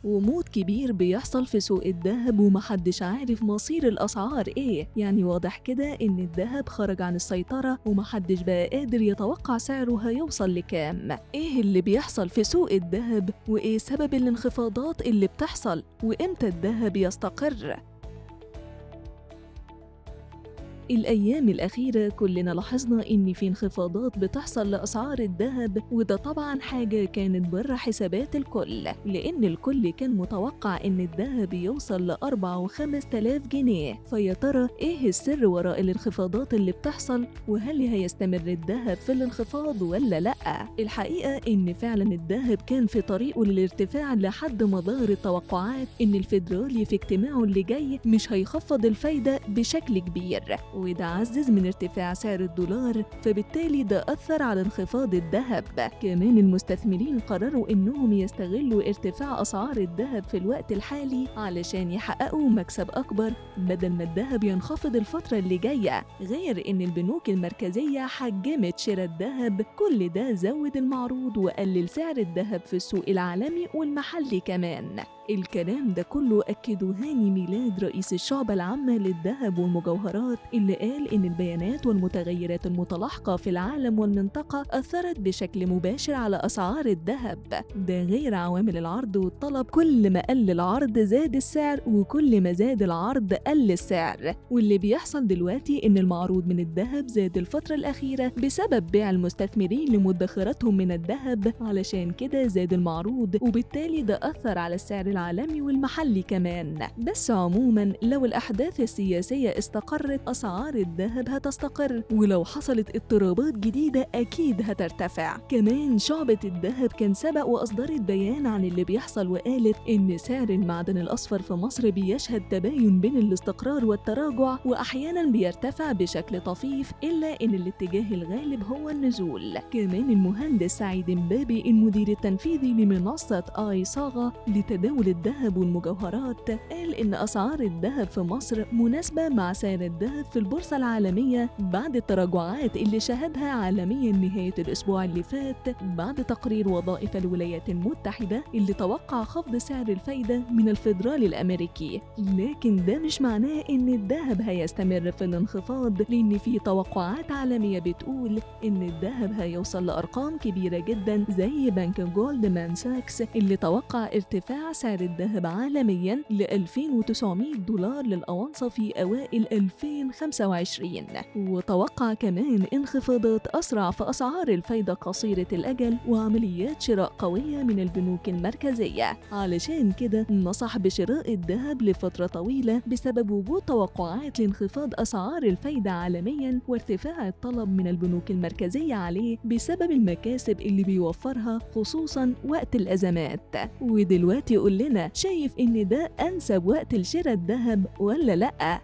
وموت كبير بيحصل في سوق الذهب ومحدش عارف مصير الأسعار إيه. يعني واضح كده إن الذهب خرج عن السيطرة ومحدش بقى قادر يتوقع سعره هيوصل لكام. إيه اللي بيحصل في سوق الذهب وإيه سبب الانخفاضات اللي بتحصل وإمتى الذهب يستقر؟ الأيام الأخيرة كلنا لاحظنا إن في انخفاضات بتحصل لأسعار الذهب، وده طبعا حاجة كانت بره حسابات الكل، لأن الكل كان متوقع إن الذهب يوصل ل4 و5 آلاف جنيه. فيا ترى إيه السر وراء الانخفاضات اللي بتحصل؟ وهل هيستمر الذهب في الانخفاض ولا لأ؟ الحقيقة إن فعلا الذهب كان في طريقه للارتفاع لحد ما ظهرت توقعات إن الفيدرالي في اجتماعه اللي جاي مش هيخفض الفايدة بشكل كبير، وده عزز من ارتفاع سعر الدولار، فبالتالي ده أثر على انخفاض الذهب. كمان المستثمرين قرروا إنهم يستغلوا ارتفاع أسعار الذهب في الوقت الحالي علشان يحققوا مكسب أكبر بدل ما الذهب ينخفض الفترة اللي جاية. غير إن البنوك المركزية حجمت شراء الذهب، كل ده زود المعروض وقلل سعر الذهب في السوق العالمي والمحلي كمان. الكلام ده كله أكده هاني ميلاد رئيس الشعبة العامة للذهب والمجوهرات، اللي قال إن البيانات والمتغيرات المتلاحقة في العالم والمنطقة أثرت بشكل مباشر على أسعار الذهب. ده غير عوامل العرض والطلب، كل ما قل العرض زاد السعر وكل ما زاد العرض قل السعر. واللي بيحصل دلوقتي إن المعروض من الذهب زاد الفترة الأخيرة بسبب بيع المستثمرين لمدخراتهم من الذهب، علشان كده زاد المعروض وبالتالي ده أثر على السعر العالمي والمحلي كمان. بس عموما لو الأحداث السياسية استقرت أسعار الذهب هتستقر، ولو حصلت اضطرابات جديدة أكيد هترتفع. كمان شعبة الذهب كان سبق وأصدرت بيان عن اللي بيحصل وقالت إن سعر المعدن الأصفر في مصر بيشهد تباين بين الاستقرار والتراجع، وأحيانا بيرتفع بشكل طفيف، إلا إن الاتجاه الغالب هو النزول. كمان المهندس سعيد مبابي المدير التنفيذي لمنصة آي صاغة لتداول الذهب والمجوهرات قال إن أسعار الذهب في مصر مناسبة مع سعر الذهب في البورصة العالمية بعد التراجعات اللي شهدها عالميا نهاية الأسبوع اللي فات، بعد تقرير وظائف الولايات المتحدة اللي توقع خفض سعر الفايدة من الفيدرالي الأمريكي. لكن ده مش معناه إن الذهب هيستمر في الانخفاض، لأن في توقعات عالمية بتقول إن الذهب هيوصل لأرقام كبيرة جدا، زي بنك جولدمان ساكس اللي توقع ارتفاع سعر الذهب عالميا ل $2900 للأونصة في أوائل 2025، وتوقع كمان انخفاضات أسرع في أسعار الفايدة قصيرة الأجل وعمليات شراء قوية من البنوك المركزية. علشان كده نصح بشراء الذهب لفترة طويلة بسبب وجود توقعات لانخفاض أسعار الفايدة عالميا وارتفاع الطلب من البنوك المركزية عليه بسبب المكاسب اللي بيوفرها خصوصا وقت الأزمات. ودلوقتي قول لنا، شايف إن ده أنسب وقت لشراء الذهب ولا لأ؟